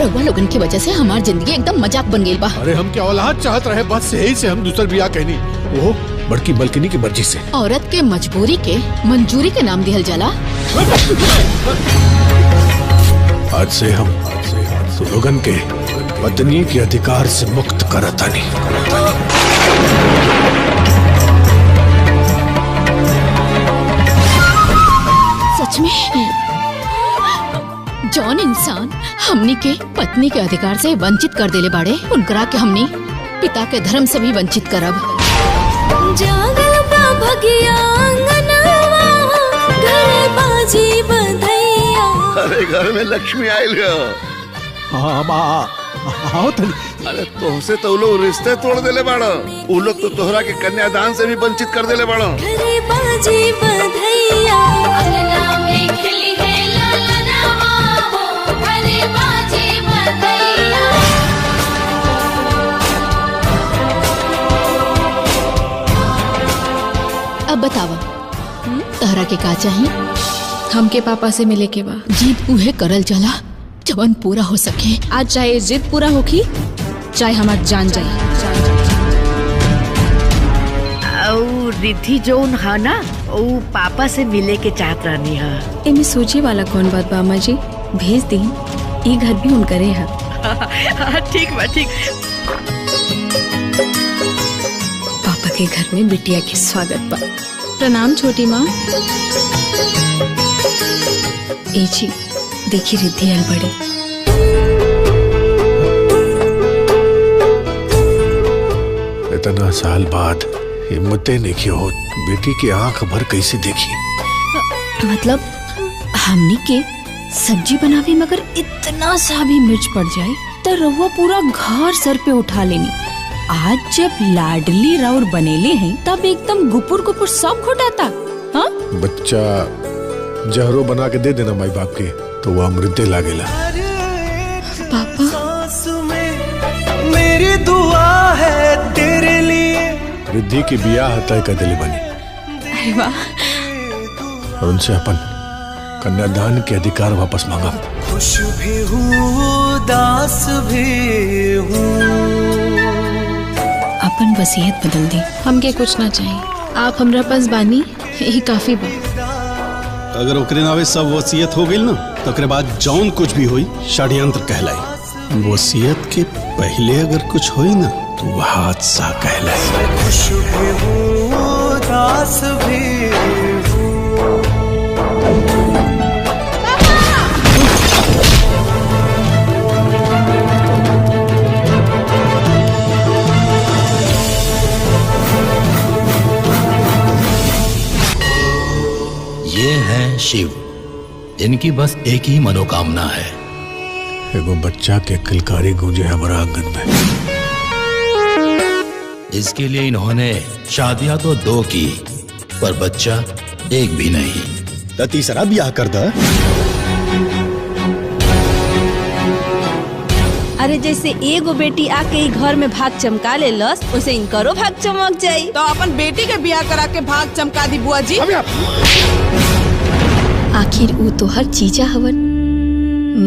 रउआ लोगन की वजह से हमार जिंदगी एकदम मजाक बन गई बा। अरे हम क्या औलाद चाहत रहे, बस यही से हम दूसर बियाह कहनी, वो बड़की मलकिनी की मर्जी से। औरत के मजबूरी के मंजूरी के नाम दिहल जाला। आज से हम तो लोगन के पत्नी के अधिकार से मुक्त करतानी। सच में जौन इंसान हमनी के पत्नी के अधिकार से वंचित कर देले बाड़े, उनकरा के हमनी पिता के धर्म से भी वंचित करब। जागल बा भगिया अंगनवा, घर बाजी बधैया। अरे घर में लक्ष्मी आयल गयो। हाँ अरे तोहसे तो लोग रिश्ते तोड़ देले बाड़ो, उ लोग तो तोहरा के कन्यादान से भी वंचित कर देले बाड़ो। घर बाजी बधैया, अंगना में खिली है ललनवा हो, घर बाजी बधैया। अब बतावा तहरा के का चाहिए? हमके पापा से मिले के बा। जीत उहे करल जाला जवन पूरा हो सके। आज चाहे जिद पूरा होखी, चाहे हमार जान जाए। और रिद्धि जोन है ना, वो पापा से मिले के चाहत रहनी है। एमे सोचे वाला कौन बात बा अम्मा जी, भेज दी, ये घर भी उनकरे है। ठीक बा ठीक। पापा के घर में बिटिया के स्वागत बा। प्रणाम छोटी माँ। ए जी देखी रिद्धि आल बड़े। इतना साल बाद हिम्मतें नहीं हो, बेटी की आंख भर कैसे देखी। मतलब हमनी के सब्जी बनावे मगर इतना सा भी मिर्च पड़ जाए तो रहुआ पूरा घर सर पे उठा लेनी। आज जब लाडली राउर बनेले हैं तब एकदम गुपुर गुपुर सब घोटाता। हाँ बच्चा जहरो बना के दे देना माई बाप के तो वो अमृते लागेला। पापा मेरी दुआ है तेरे लिए। रिद्धि की बियाह तय कर दिली बनी। अरे वाह। और उनसे अपन कन्यादान के अधिकार वापस मांगा। खुश भी हूँ उदास भी हूँ। अपन वसीयत बदल दी। हमके कुछ ना चाहिए, आप हमरा पास बानी, यही काफी बा। अगर ओकरे नावे सब वसीयत हो गई ना तो ओकरे बाद जौन कुछ भी हुई षड्यंत्र कहलाई। वसीयत के पहले अगर कुछ हुई ना तो हादसा कहलाई। खुश भी हूँ उदास भी हूँ। ये हैं शिव, इनकी बस एक ही मनोकामना है। एगो बच्चा के किलकारी गूंजे हमारा आंगन में। इसके लिए इन्होंने शादियां तो 2 की, पर बच्चा एक भी नहीं। तो तीसरा ब्याह कर दा। अरे जैसे एगो बेटी आके घर में भाग चमका ले लस, उसे इनकरो भाग चमक जाई। तो अपन बेटी के ब्याह करा के भाग चमका दी बुआ जी। आखिर वो तो हर चीजा हवन,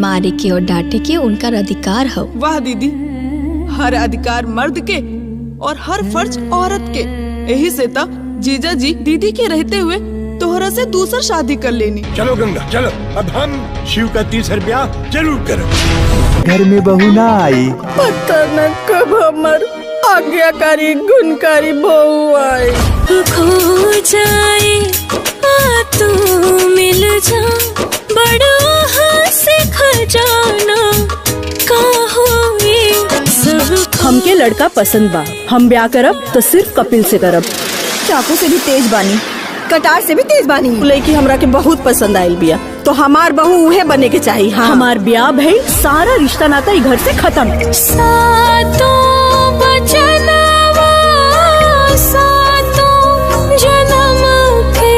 मारे के और डांटे के उनका अधिकार हो। वाह दीदी, हर अधिकार मर्द के और हर फर्ज औरत के। यही से तो जीजा जी दीदी के रहते हुए तोहरा से दूसर शादी कर लेनी। चलो गंगा चलो, अब हम शिव का तीसरा ब्याह जरूर करें। घर में बहू ना आई, पता न कब हमार आज्ञाकारी गुणकारी बहू आए। खो जाए तू मिल जा, बड़ा से खजाना सब। हमके लड़का पसंद बा, हम ब्याह करब तो सिर्फ कपिल से करब। चाकू से भी तेज बानी, कटार से भी तेज बानी। लड़की हमरा के बहुत पसंद आयल बिया, तो हमार बहू उहे बने के चाहिए। हाँ। हमार ब्याह भई, सारा रिश्ता नाता ई घर से खत्म। सातों बचनवा सातों जन्म के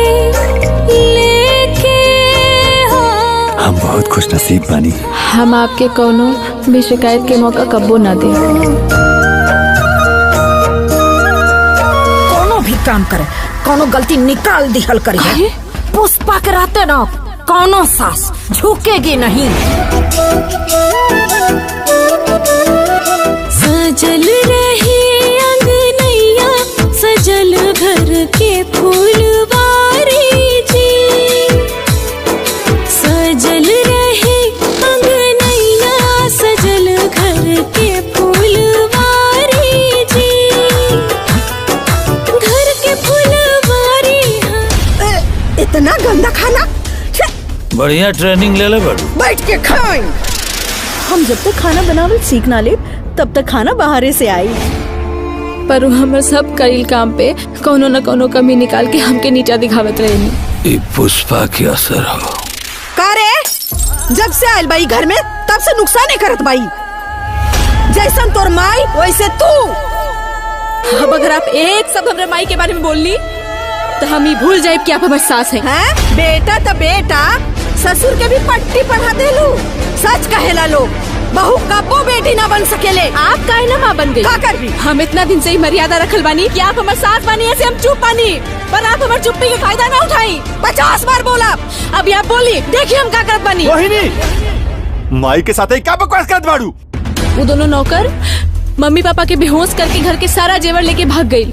लेके हम बहुत खुश नसीब बानी। हम आपके कोनो भी शिकायत के मौका कब्बो ना दे। कोनो भी काम करे, कोनो गलती निकाल दिहल करिए। पुष्पा के रहते ना कौनो सास झुकेगी नहीं। सजल रही अंगनैया सजल घर के फूलवारी जी, सजल रही अंगनैया सजल घर के फूलवारी जी, घर के फूलवारी। इतना गंदा खाना, बढ़िया ट्रेनिंग ले ले बड़ू। बैठ के खाएं। हम जब तक खाना बनावल सीख ना ले तब तक खाना बाहरे से आई। पर हम सब कईल काम पे कोनो न कोनो कमी निकाल के हमके नीचा दिखावत रहे। पुष्पा के असर हो का रे? जब से आयल बाई घर में तब से नुकसान करत बाई। जैसन तोर माई वैसे तू। अब अगर आप एक सब हमरे माई के बारे में बोल ली तो हम ही भूल जाए कि आप हमारे सास हैं। हैं? बेटा तो बेटा, ससुर के भी पट्टी पढ़ा देलू। सच कहेला लोग बहू कबो बेटी ना बन सकेले। आप काहे ना माँ बन गई? का कर भी? हम इतना दिन से ही मर्यादा रखल बानी कि आप हमारे सास बानी, ऐसे हम चुप बानी, पर आप हमारे चुप्पी के फायदा ना उठाई। 50 बार बोला। अब आप बोली, देखिए हम क्या करत बानी। मोहिनी, माई के साथ क्या बकवास करत बाड़ू? वो दोनों नौकर मम्मी पापा के बेहोश करके घर के सारा जेवर लेके भाग गई।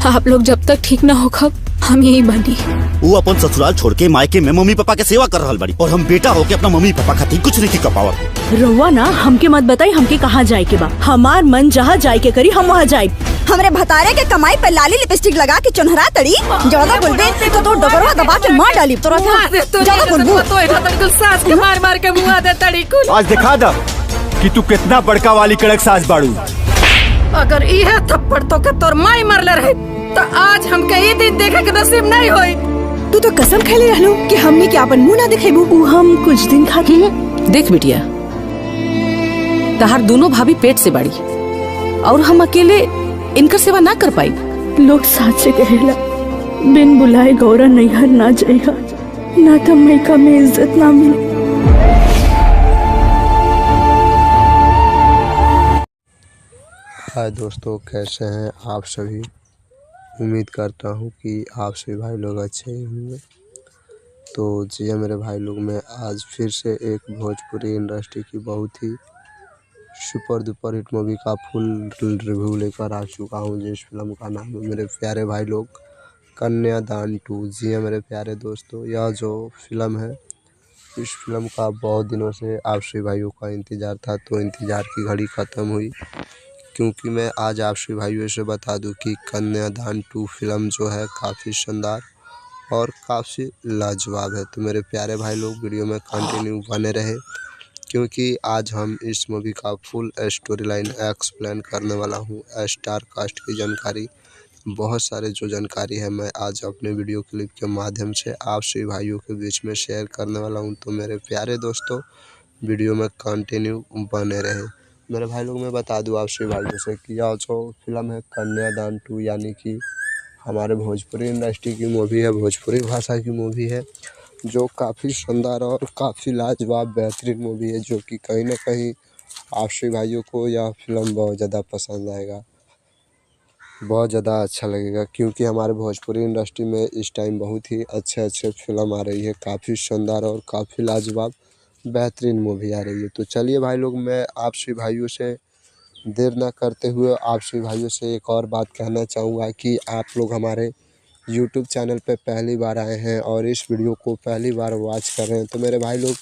आप लोग जब तक ठीक ना हो हम यही बनी। वो अपन ससुराल छोड़ के मायके में मम्मी पापा के सेवा कर रहल बाड़ी और हम बेटा होके अपना मम्मी पापा खातिर कुछ नहीं कर पावत। रउआ ना हमके मत बताई हमके कहाँ जाए के बा। हमार मन जहाँ जाए के करी हम वहाँ जाए। हमरे भतारे के कमाई पे लाली लिपस्टिक लगा के चुनहरा तड़ी। ज्यादा बोलबे तो डगरवा दबा के मार डाली। तोरा ज्यादा बोलबू सास के मार मार के मुआ दे तड़ी कुल। आज दिखा दा कि तू कितना बड़का वाली कड़क सास बाड़ू। अगर यह थप्पड़ तो के तोर माई मरले रहे तो आज हमके ये दिन देखे के नसीब नहीं होई। तू तो कसम खेले रहलू कि हमनी के अपन मुंह ना दिखेबू। हम कुछ दिन खाती। देख बिटिया, तहार दोनों भाभी पेट से बड़ी और हम अकेले इनकर सेवा ना कर पाई। लोग साथ से कहेला बिन बुलाए गौरा नैहर ना जाएगा, ना तो मैका में इज्जत ना मिले। हाय दोस्तों, कैसे हैं आप सभी? उम्मीद करता हूँ कि आप सभी भाई लोग अच्छे ही होंगे। तो जी मेरे भाई लोग, मैं आज फिर से एक भोजपुरी इंडस्ट्री की बहुत ही सुपर डुपर हिट मूवी का फुल रिव्यू लेकर आ चुका हूँ, जिस फिल्म का नाम है मेरे प्यारे भाई लोग कन्यादान 2। जी मेरे प्यारे दोस्तों, यह जो फिल्म है, इस फिल्म का बहुत दिनों से आप सभी भाइयों का इंतज़ार था। तो इंतज़ार की घड़ी ख़त्म हुई, क्योंकि मैं आज आप सभी भाइयों से बता दूं कि कन्यादान 2 फिल्म जो है काफ़ी शानदार और काफ़ी लाजवाब है। तो मेरे प्यारे भाई लोग वीडियो में कंटिन्यू बने रहे, क्योंकि आज हम इस मूवी का फुल स्टोरी लाइन एक्सप्लेन करने वाला हूं। स्टार कास्ट की जानकारी, बहुत सारे जो जानकारी है मैं आज अपने वीडियो क्लिप के माध्यम से आप सभी भाइयों के बीच में शेयर करने वाला हूं। तो मेरे प्यारे दोस्तों, वीडियो में कंटिन्यू बने रहे। मेरे भाई लोग, मैं बता दूं आप सभी भाइयों से कि यह जो फिल्म है कन्यादान 2, यानी कि हमारे भोजपुरी इंडस्ट्री की मूवी है, भोजपुरी भाषा की मूवी है, जो काफ़ी शानदार और काफ़ी लाजवाब बेहतरीन मूवी है, जो कि कहीं ना कहीं आप सभी भाइयों को यह फिल्म बहुत ज़्यादा पसंद आएगा, बहुत ज़्यादा अच्छा लगेगा। क्योंकि हमारे भोजपुरी इंडस्ट्री में इस टाइम बहुत ही अच्छे फिल्म आ रही है, काफ़ी शानदार और काफ़ी लाजवाब बेहतरीन मूवी आ रही है। तो चलिए भाई लोग, मैं आप सभी भाइयों से देर ना करते हुए आप सभी भाइयों से एक और बात कहना चाहूँगा कि आप लोग हमारे YouTube चैनल पे पहली बार आए हैं और इस वीडियो को पहली बार वॉच कर रहे हैं, तो मेरे भाई लोग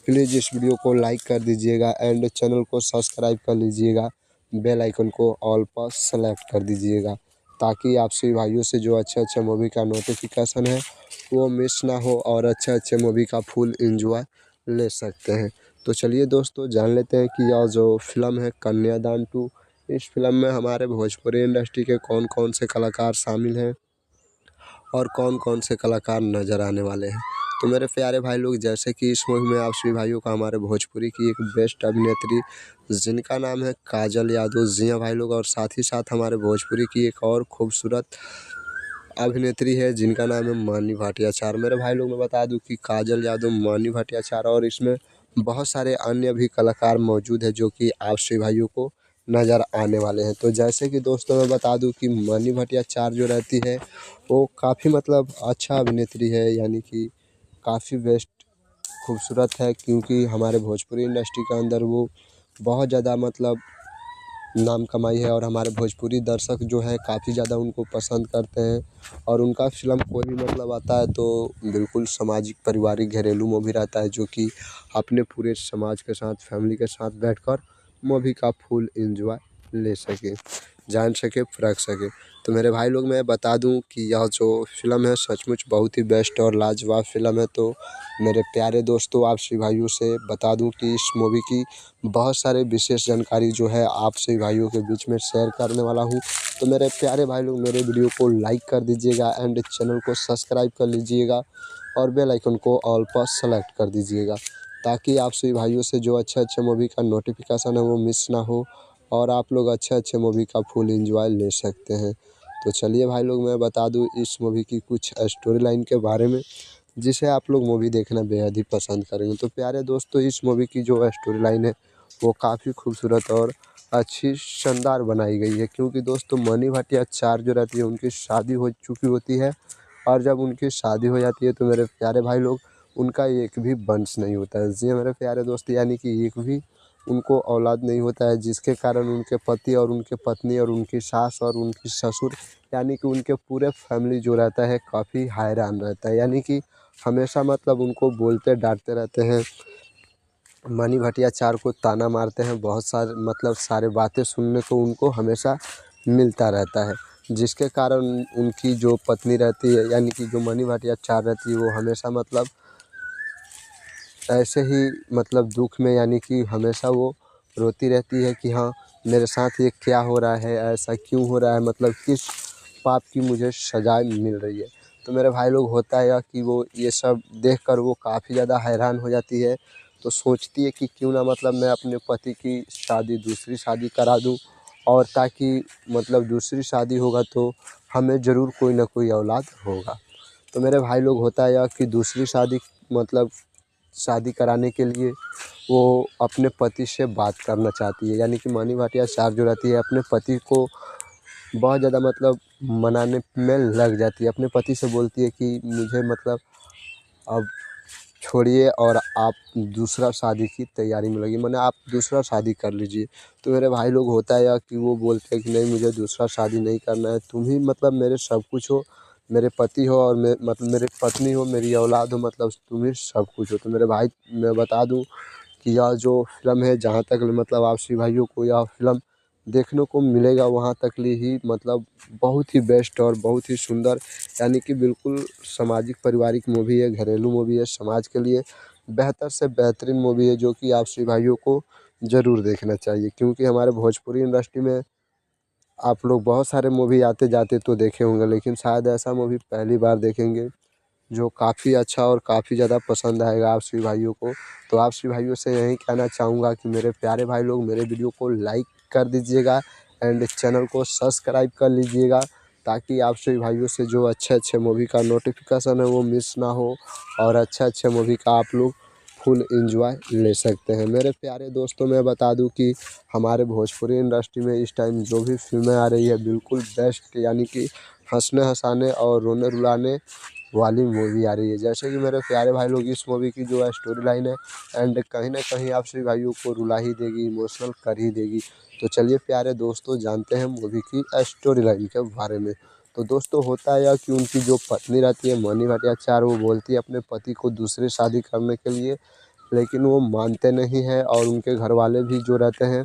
प्लीज़ इस वीडियो को लाइक कर दीजिएगा एंड चैनल को सब्सक्राइब कर लीजिएगा, बेल आइकन को ऑल पर सेलेक्ट कर दीजिएगा, ताकि आप सभी भाइयों से जो अच्छे मूवी का नोटिफिकेशन है वो मिस ना हो और अच्छे मूवी का फुल एंजॉय ले सकते हैं। तो चलिए दोस्तों, जान लेते हैं कि यह जो फिल्म है कन्यादान 2, इस फिल्म में हमारे भोजपुरी इंडस्ट्री के कौन कौन से कलाकार शामिल हैं और कौन कौन से कलाकार नज़र आने वाले हैं। तो मेरे प्यारे भाई लोग, जैसे कि इस मूवी में आप सभी भाइयों का हमारे भोजपुरी की एक बेस्ट अभिनेत्री जिनका नाम है काजल यादव, जी हाँ भाई लोग, और साथ ही साथ हमारे भोजपुरी की एक और खूबसूरत अभिनेत्री है जिनका नाम है मानी भाटियाचार। मेरे भाई लोग, मैं बता दूं कि काजल यादव, मानी भाटियाचार और इसमें बहुत सारे अन्य भी कलाकार मौजूद है जो कि आप सभी भाइयों को नज़र आने वाले हैं। तो जैसे कि दोस्तों मैं बता दूं कि मानी भाटियाचार जो रहती है वो काफ़ी मतलब अच्छा अभिनेत्री है, यानी कि काफ़ी बेस्ट खूबसूरत है, क्योंकि हमारे भोजपुरी इंडस्ट्री के अंदर वो बहुत ज़्यादा मतलब नाम कमाई है और हमारे भोजपुरी दर्शक जो है काफ़ी ज़्यादा उनको पसंद करते हैं। और उनका फ़िल्म कोई भी मतलब आता है तो बिल्कुल सामाजिक पारिवारिक घरेलू मूवी रहता है, जो कि अपने पूरे समाज के साथ फैमिली के साथ बैठकर मूवी का फुल एंजॉय ले सके, जान सके, परख सके। तो मेरे भाई लोग मैं बता दूं कि यह जो फ़िल्म है सचमुच बहुत ही बेस्ट और लाजवाब फ़िल्म है। तो मेरे प्यारे दोस्तों, आप सभी भाइयों से बता दूं कि इस मूवी की बहुत सारे विशेष जानकारी जो है आप सभी भाइयों के बीच में शेयर करने वाला हूं। तो मेरे प्यारे भाई लोग मेरे वीडियो को लाइक कर दीजिएगा एंड चैनल को सब्सक्राइब कर लीजिएगा और बेल आइकन को ऑल पर सेलेक्ट कर दीजिएगा, ताकि आप सभी भाइयों से जो अच्छे मूवी का नोटिफिकेशन है वो मिस ना हो और आप लोग अच्छे मूवी का फुल एंजॉय ले सकते हैं। तो चलिए भाई लोग मैं बता दूं इस मूवी की कुछ स्टोरी लाइन के बारे में, जिसे आप लोग मूवी देखना बेहद ही पसंद करेंगे। तो प्यारे दोस्तों, इस मूवी की जो स्टोरी लाइन है वो काफ़ी खूबसूरत और अच्छी शानदार बनाई गई है, क्योंकि दोस्तों मनी भाटिया चार जो रहती है उनकी शादी हो चुकी होती है और जब उनकी शादी हो जाती है तो मेरे प्यारे भाई लोग उनका एक भी वंश नहीं होता है। जी मेरे प्यारे दोस्त, यानी कि एक भी उनको औलाद नहीं होता है, जिसके कारण उनके पति और उनके पत्नी और उनकी सास और उनकी ससुर यानी कि उनके पूरे फैमिली जो रहता है काफ़ी हैरान रहता है, यानी कि हमेशा मतलब उनको बोलते डांटते रहते हैं। मनी भाटिया चार को ताना मारते हैं, बहुत सारे मतलब सारे बातें सुनने को उनको हमेशा मिलता रहता है, जिसके कारण उनकी जो पत्नी रहती है यानी कि जो मनी भाटिया चार रहती है वो हमेशा मतलब ऐसे ही मतलब दुख में यानी कि हमेशा वो रोती रहती है कि हाँ मेरे साथ ये क्या हो रहा है, ऐसा क्यों हो रहा है, मतलब किस पाप की मुझे सज़ा मिल रही है। तो मेरे भाई लोग होता है कि वो ये सब देखकर वो काफ़ी ज़्यादा हैरान हो जाती है, तो सोचती है कि क्यों ना मतलब मैं अपने पति की शादी दूसरी शादी करा दूं, और ताकि मतलब दूसरी शादी होगा तो हमें ज़रूर कोई ना कोई औलाद होगा। तो मेरे भाई लोग होता है कि दूसरी शादी मतलब शादी कराने के लिए वो अपने पति से बात करना चाहती है, यानी कि मनी भाटिया चार जो रहती है अपने पति को बहुत ज़्यादा मतलब मनाने में लग जाती है। अपने पति से बोलती है कि मुझे मतलब अब छोड़िए और आप दूसरा शादी की तैयारी में लगी, मैंने आप दूसरा शादी कर लीजिए। तो मेरे भाई लोग होता है कि वो बोलते हैं कि नहीं मुझे दूसरा शादी नहीं करना है, तुम ही मतलब मेरे सब कुछ हो, मेरे पति हो और मतलब मेरे पत्नी हो, मेरी औलाद हो, मतलब तुम ही सब कुछ हो। तो मेरे भाई मैं बता दूं कि यह जो फ़िल्म है जहाँ तक मतलब आप सभी भाइयों को यह फ़िल्म देखने को मिलेगा वहाँ तक ही मतलब बहुत ही बेस्ट और बहुत ही सुंदर यानी कि बिल्कुल सामाजिक पारिवारिक मूवी है, घरेलू मूवी है, समाज के लिए बेहतर से बेहतरीन मूवी है, जो कि आप सभी भाइयों को ज़रूर देखना चाहिए। क्योंकि हमारे भोजपुरी इंडस्ट्री में आप लोग बहुत सारे मूवी आते जाते तो देखे होंगे, लेकिन शायद ऐसा मूवी पहली बार देखेंगे जो काफ़ी अच्छा और काफ़ी ज़्यादा पसंद आएगा आप सभी भाइयों को। तो आप सभी भाइयों से यही कहना चाहूँगा कि मेरे प्यारे भाई लोग मेरे वीडियो को लाइक कर दीजिएगा एंड चैनल को सब्सक्राइब कर लीजिएगा, ताकि आप सभी भाइयों से जो अच्छे मूवी का नोटिफिकेशन है वो मिस ना हो और अच्छे मूवी का आप लोग फुल एंजॉय ले सकते हैं। मेरे प्यारे दोस्तों, मैं बता दूं कि हमारे भोजपुरी इंडस्ट्री में इस टाइम जो भी फिल्में आ रही है बिल्कुल बेस्ट यानी कि हंसने हंसाने और रोने रुलाने वाली मूवी आ रही है। जैसे कि मेरे प्यारे भाई लोग इस मूवी की जो स्टोरी लाइन है एंड कहीं ना कहीं आप सभी भाइयों को रुला ही देगी, इमोशनल कर ही देगी। तो चलिए प्यारे दोस्तों जानते हैं मूवी की स्टोरी लाइन के बारे में। तो दोस्तों होता है कि उनकी जो पत्नी रहती है मनी भाटिया चार, वो बोलती है अपने पति को दूसरी शादी करने के लिए, लेकिन वो मानते नहीं हैं और उनके घर वाले भी जो रहते हैं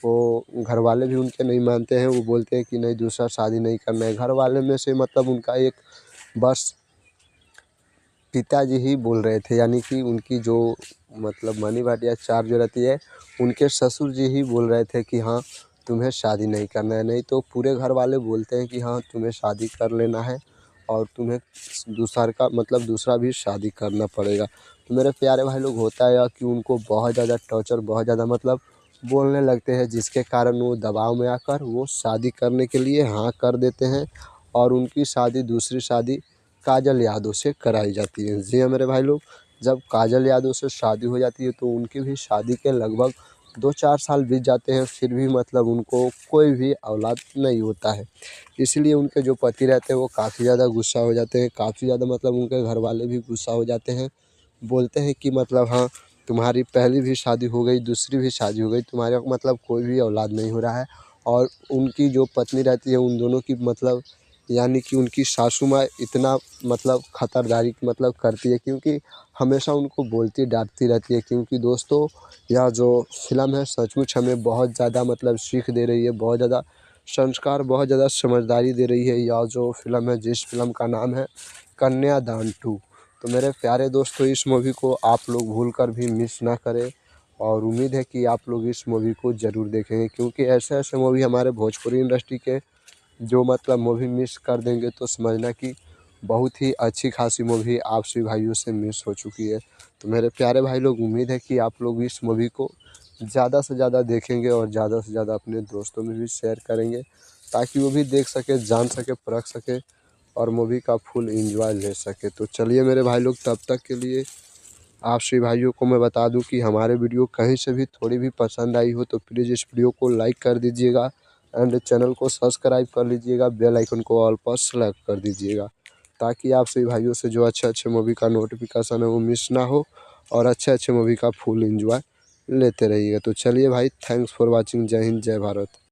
वो घर वाले भी उनके नहीं मानते हैं। वो बोलते हैं कि नहीं दूसरा शादी नहीं करना है। घर वाले में से मतलब उनका एक बस पिताजी ही बोल रहे थे, यानी कि उनकी जो मतलब मनी भाटिया चार जो रहती है उनके ससुर जी ही बोल रहे थे कि हाँ तुम्हें शादी नहीं करना है, नहीं तो पूरे घर वाले बोलते हैं कि हाँ तुम्हें शादी कर लेना है और तुम्हें दूसरा का मतलब दूसरा भी शादी करना पड़ेगा। तो मेरे प्यारे भाई लोग होता है कि उनको बहुत ज़्यादा टॉर्चर बहुत ज़्यादा मतलब बोलने लगते हैं, जिसके कारण वो दबाव में आकर वो शादी करने के लिए हाँ कर देते हैं और उनकी शादी दूसरी शादी काजल यादव से कराई जाती है। जी हाँ मेरे भाई लोग, जब काजल यादव से शादी हो जाती है तो उनकी भी शादी के लगभग 2-4 साल बीत जाते हैं, फिर भी मतलब उनको कोई भी औलाद नहीं होता है। इसलिए उनके जो पति रहते हैं वो काफ़ी ज़्यादा गुस्सा हो जाते हैं, काफ़ी ज़्यादा मतलब उनके घर वाले भी गुस्सा हो जाते हैं, बोलते हैं कि मतलब हाँ तुम्हारी पहली भी शादी हो गई, दूसरी भी शादी हो गई, तुम्हारे मतलब कोई भी औलाद नहीं हो रहा है। और उनकी जो पत्नी रहती है उन दोनों की मतलब यानी कि उनकी सासू माँ इतना मतलब खतरदारी मतलब करती है, क्योंकि हमेशा उनको बोलती डांटती रहती है। क्योंकि दोस्तों यह जो फिल्म है सचमुच हमें बहुत ज़्यादा मतलब सीख दे रही है, बहुत ज़्यादा संस्कार, बहुत ज़्यादा समझदारी दे रही है। यह जो फिल्म है, जिस फिल्म का नाम है कन्यादान 2। तो मेरे प्यारे दोस्तों इस मूवी को आप लोग भूल कर भी मिस ना करें, और उम्मीद है कि आप लोग इस मूवी को ज़रूर देखेंगे, क्योंकि ऐसे ऐसे मूवी हमारे भोजपुरी इंडस्ट्री के जो मतलब मूवी मिस कर देंगे तो समझना कि बहुत ही अच्छी खासी मूवी आप सभी भाइयों से मिस हो चुकी है। तो मेरे प्यारे भाई लोग, उम्मीद है कि आप लोग इस मूवी को ज़्यादा से ज़्यादा देखेंगे और ज़्यादा से ज़्यादा अपने दोस्तों में भी शेयर करेंगे, ताकि वो भी देख सके, जान सके, परख सके और मूवी का फुल एंजॉय ले सके। तो चलिए मेरे भाई लोग, तब तक के लिए आप सभी भाइयों को मैं बता दूं कि हमारे वीडियो कहीं से भी थोड़ी भी पसंद आई हो तो प्लीज़ इस वीडियो को लाइक कर दीजिएगा एंड चैनल को सब्सक्राइब कर लीजिएगा, बेल आइकन को ऑल पर सेलेक्ट कर दीजिएगा, ताकि आप सभी भाइयों से जो अच्छे अच्छे मूवी का नोटिफिकेशन है वो मिस ना हो और अच्छे अच्छे मूवी का फुल एंजॉय लेते रहिएगा। तो चलिए भाई, थैंक्स फॉर वॉचिंग। जय हिंद, जय भारत।